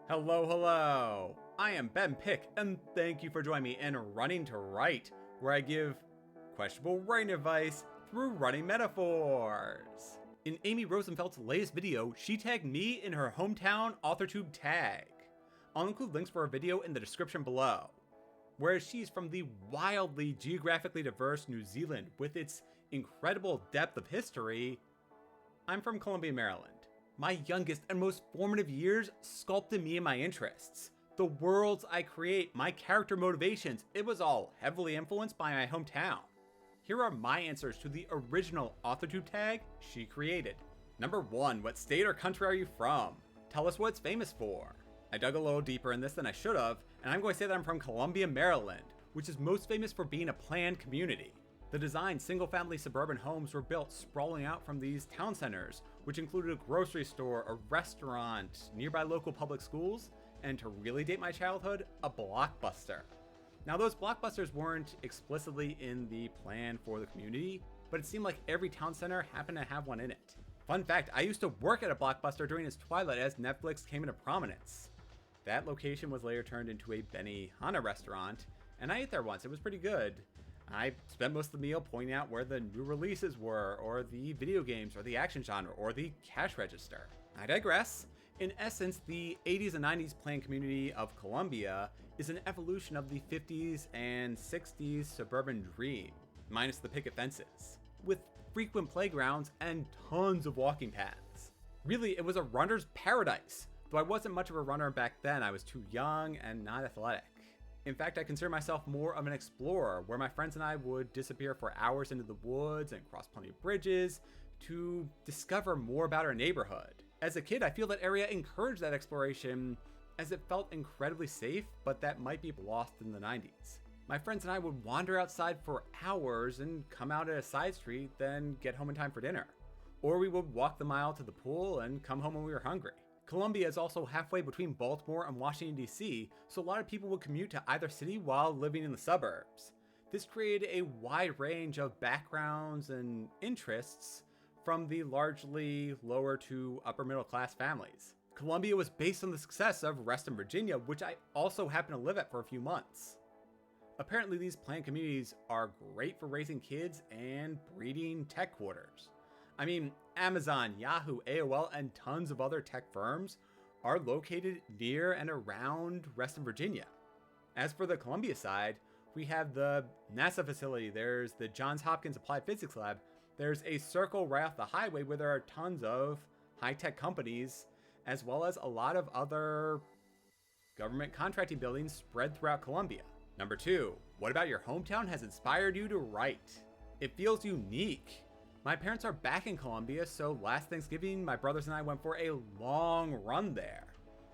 Hello, hello! I am Ben Pick, and thank you for joining me in Running to Write, where I give questionable writing advice through running metaphors. In Amy Rosenfeldt's latest video, she tagged me in her hometown Authortube Tag. I'll include links for her video in the description below. Whereas she's from the wildly geographically diverse New Zealand with its incredible depth of history, I'm from Columbia, Maryland. My youngest and most formative years sculpted me and my interests. The worlds I create, my character motivations, it was all heavily influenced by my hometown. Here are my answers to the original Authortube tag she created. Number 1, what state or country are you from? Tell us what it's famous for. I dug a little deeper in this than I should have, and I'm going to say that I'm from Columbia, Maryland, which is most famous for being a planned community. The designed single-family suburban homes were built sprawling out from these town centers, which included a grocery store, a restaurant, nearby local public schools, and to really date my childhood, a Blockbuster. Now those Blockbusters weren't explicitly in the plan for the community, but it seemed like every town center happened to have one in it. Fun fact, I used to work at a Blockbuster during its twilight as Netflix came into prominence. That location was later turned into a Benihana restaurant, and I ate there once, it was pretty good. I spent most of the meal pointing out where the new releases were, or the video games, or the action genre, or the cash register. I digress. In essence, the 80s and 90s planned community of Columbia is an evolution of the 50s and 60s suburban dream, minus the picket fences, with frequent playgrounds and tons of walking paths. Really, it was a runner's paradise, though I wasn't much of a runner back then. I was too young and not athletic. In fact, I consider myself more of an explorer, where my friends and I would disappear for hours into the woods and cross plenty of bridges to discover more about our neighborhood. As a kid, I feel that area encouraged that exploration as it felt incredibly safe, but that might be lost in the 90s. My friends and I would wander outside for hours and come out at a side street, then get home in time for dinner. Or we would walk the mile to the pool and come home when we were hungry. Columbia is also halfway between Baltimore and Washington, D.C., so a lot of people would commute to either city while living in the suburbs. This created a wide range of backgrounds and interests from the largely lower to upper middle class families. Columbia was based on the success of Reston, Virginia, which I also happened to live at for a few months. Apparently, these planned communities are great for raising kids and breeding tech quarters. I mean, Amazon, Yahoo, AOL, and tons of other tech firms are located near and around Reston, Virginia. As for the Columbia side, we have the NASA facility, there's the Johns Hopkins Applied Physics Lab, there's a circle right off the highway where there are tons of high-tech companies, as well as a lot of other government contracting buildings spread throughout Columbia. Number 2, what about your hometown has inspired you to write? It feels unique. My parents are back in Columbia, so last Thanksgiving, my brothers and I went for a long run there.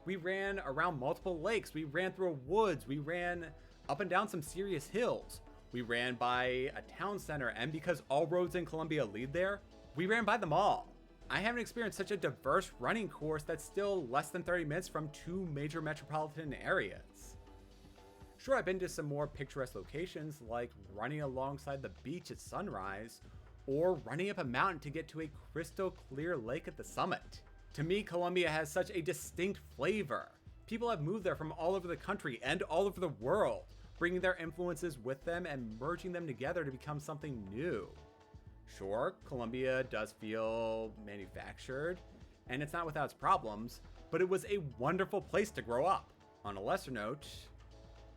We ran around multiple lakes, we ran through woods, we ran up and down some serious hills. We ran by a town center, and because all roads in Columbia lead there, we ran by them all. I haven't experienced such a diverse running course that's still less than 30 minutes from 2 major metropolitan areas. Sure, I've been to some more picturesque locations, like running alongside the beach at sunrise, or running up a mountain to get to a crystal clear lake at the summit. To me, Columbia has such a distinct flavor. People have moved there from all over the country and all over the world, bringing their influences with them and merging them together to become something new. Sure, Columbia does feel manufactured, and it's not without its problems, but it was a wonderful place to grow up. On a lesser note,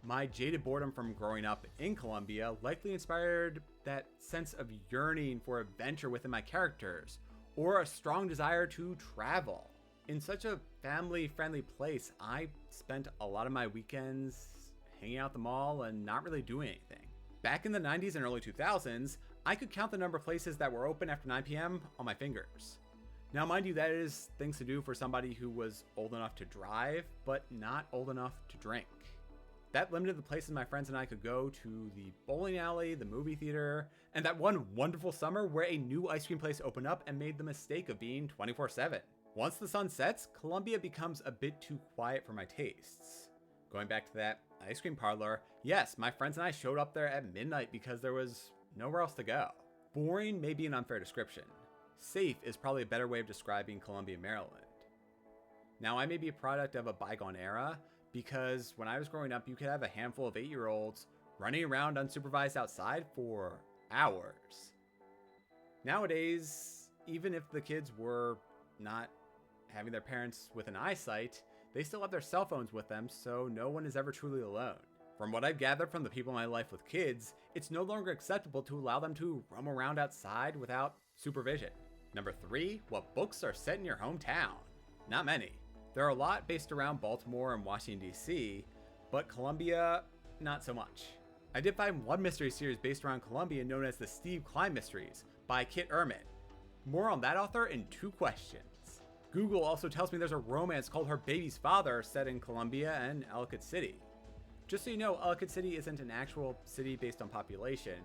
my jaded boredom from growing up in Columbia likely inspired that sense of yearning for adventure within my characters, or a strong desire to travel. In such a family-friendly place, I spent a lot of my weekends hanging out at the mall and not really doing anything. Back in the 90s and early 2000s, I could count the number of places that were open after 9 p.m. on my fingers. Now mind you, that is things to do for somebody who was old enough to drive, but not old enough to drink. That limited the places my friends and I could go to: the bowling alley, the movie theater, and that one wonderful summer where a new ice cream place opened up and made the mistake of being 24/7. Once the sun sets, Columbia becomes a bit too quiet for my tastes. Going back to that ice cream parlor, yes, my friends and I showed up there at midnight because there was nowhere else to go. Boring may be an unfair description. Safe is probably a better way of describing Columbia, Maryland. Now, I may be a product of a bygone era, because when I was growing up, you could have a handful of 8-year-olds running around unsupervised outside for hours. Nowadays, even if the kids were not having their parents with an eyesight, they still have their cell phones with them, so no one is ever truly alone. From what I've gathered from the people in my life with kids, it's no longer acceptable to allow them to roam around outside without supervision. Number 3, what books are set in your hometown? Not many. There are a lot based around Baltimore and Washington, D.C., but Columbia, not so much. I did find one mystery series based around Columbia known as the Steve Klein Mysteries by Kit Ehrman. More on that author in 2 questions. Google also tells me there's a romance called Her Baby's Father set in Columbia and Ellicott City. Just so you know, Ellicott City isn't an actual city based on population.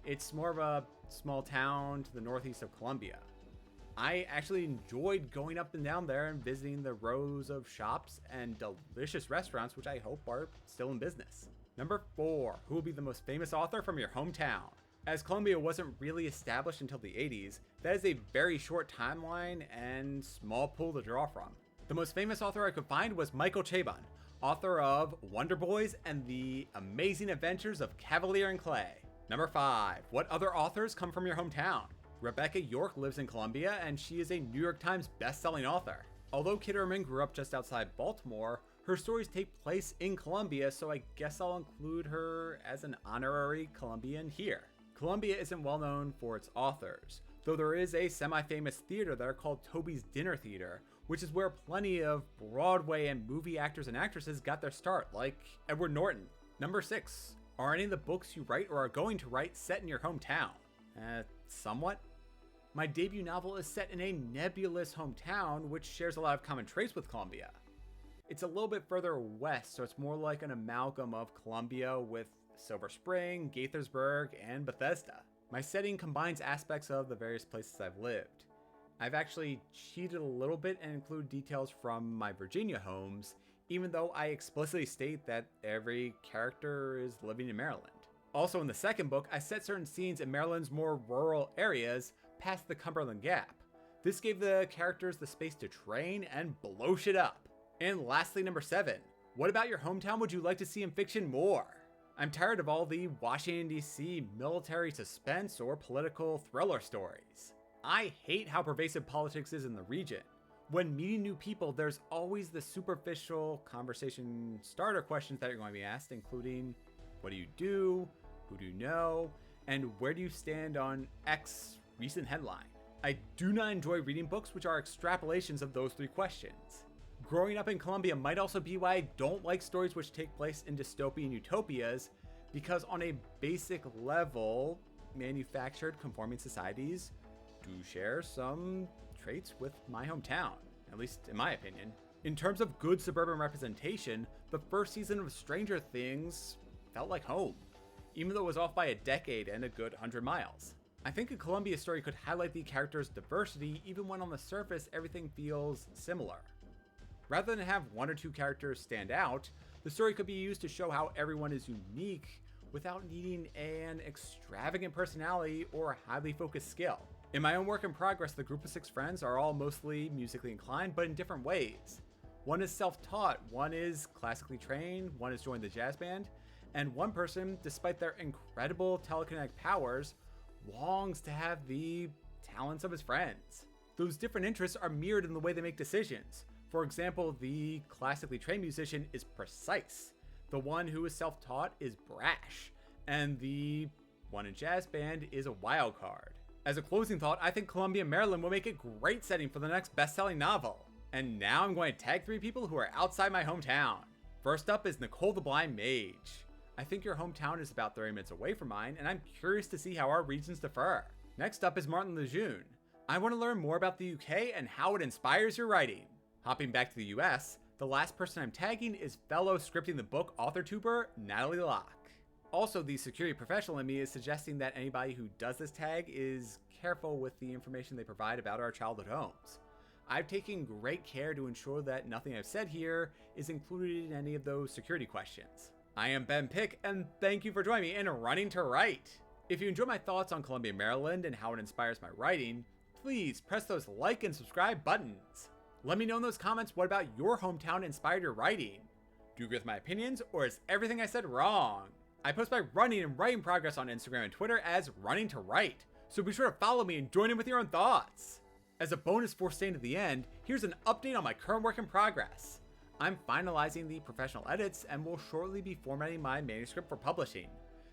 It's more of a small town to the northeast of Columbia. I actually enjoyed going up and down there and visiting the rows of shops and delicious restaurants, which I hope are still in business. Number 4, who will be the most famous author from your hometown? As Columbia wasn't really established until the 80s, that is a very short timeline and small pool to draw from. The most famous author I could find was Michael Chabon, author of Wonder Boys and the Amazing Adventures of Cavalier and Clay. Number 5, what other authors come from your hometown? Rebecca York lives in Columbia, and she is a New York Times best-selling author. Although Kit Ehrman grew up just outside Baltimore, her stories take place in Columbia, so I guess I'll include her as an honorary Columbian here. Columbia isn't well known for its authors, though there is a semi-famous theater there called Toby's Dinner Theater, which is where plenty of Broadway and movie actors and actresses got their start, like Edward Norton. Number 6, are any of the books you write or are going to write set in your hometown? Somewhat. My debut novel is set in a nebulous hometown, which shares a lot of common traits with Columbia. It's a little bit further west, so it's more like an amalgam of Columbia with Silver Spring, Gaithersburg, and Bethesda. My setting combines aspects of the various places I've lived. I've actually cheated a little bit and include details from my Virginia homes, even though I explicitly state that every character is living in Maryland. Also in the second book, I set certain scenes in Maryland's more rural areas past the Cumberland Gap. This gave the characters the space to train and blow shit up. And lastly, number 7, what about your hometown would you like to see in fiction more? I'm tired of all the Washington, D.C. military suspense or political thriller stories. I hate how pervasive politics is in the region. When meeting new people, there's always the superficial conversation starter questions that you're going to be asked, including what do you do, who do you know, and where do you stand on X recent headline. I do not enjoy reading books which are extrapolations of those 3 questions. Growing up in Columbia might also be why I don't like stories which take place in dystopian utopias, because on a basic level, manufactured conforming societies do share some traits with my hometown, at least in my opinion. In terms of good suburban representation, the first season of Stranger Things felt like home, even though it was off by a decade and a good 100 miles. I think a Columbia story could highlight the characters' diversity even when on the surface everything feels similar. Rather than have 1 or 2 characters stand out, the story could be used to show how everyone is unique without needing an extravagant personality or highly focused skill. In my own work in progress, the group of 6 friends are all mostly musically inclined, but in different ways. One is self-taught, one is classically trained, one has joined the jazz band, and one person, despite their incredible telekinetic powers, longs to have the talents of his friends. Those different interests are mirrored in the way they make decisions. For example, the classically trained musician is precise, the one who is self-taught is brash, and the one in jazz band is a wild card. As a closing thought, I think Columbia, Maryland will make a great setting for the next best-selling novel. And now I'm going to tag 3 people who are outside my hometown. First up is Nicole the Blind Mage. I think your hometown is about 30 minutes away from mine, and I'm curious to see how our regions differ. Next up is Martin Lejeune. I want to learn more about the UK and how it inspires your writing. Hopping back to the US, the last person I'm tagging is fellow scripting the book Authortuber Natalie Locke. Also, the security professional in me is suggesting that anybody who does this tag is careful with the information they provide about our childhood homes. I've taken great care to ensure that nothing I've said here is included in any of those security questions. I am Ben Pick, and thank you for joining me in Running to Write. If you enjoy my thoughts on Columbia, Maryland and how it inspires my writing, please press those like and subscribe buttons. Let me know in those comments what about your hometown inspired your writing. Do you agree with my opinions, or is everything I said wrong? I post my running and writing progress on Instagram and Twitter as Running to Write, so be sure to follow me and join in with your own thoughts. As a bonus for staying to the end, here's an update on my current work in progress. I'm finalizing the professional edits and will shortly be formatting my manuscript for publishing.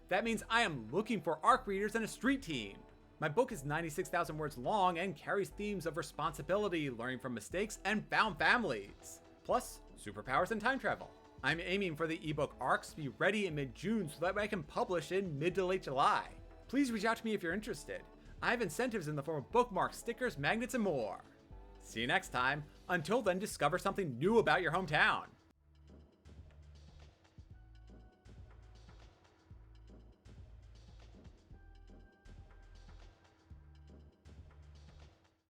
That means I am looking for ARC readers and a street team. My book is 96,000 words long and carries themes of responsibility, learning from mistakes, and found families, plus superpowers and time travel. I'm aiming for the ebook ARCs to be ready in mid-June so that way I can publish in mid to late July. Please reach out to me if you're interested. I have incentives in the form of bookmarks, stickers, magnets, and more. See you next time. Until then, discover something new about your hometown.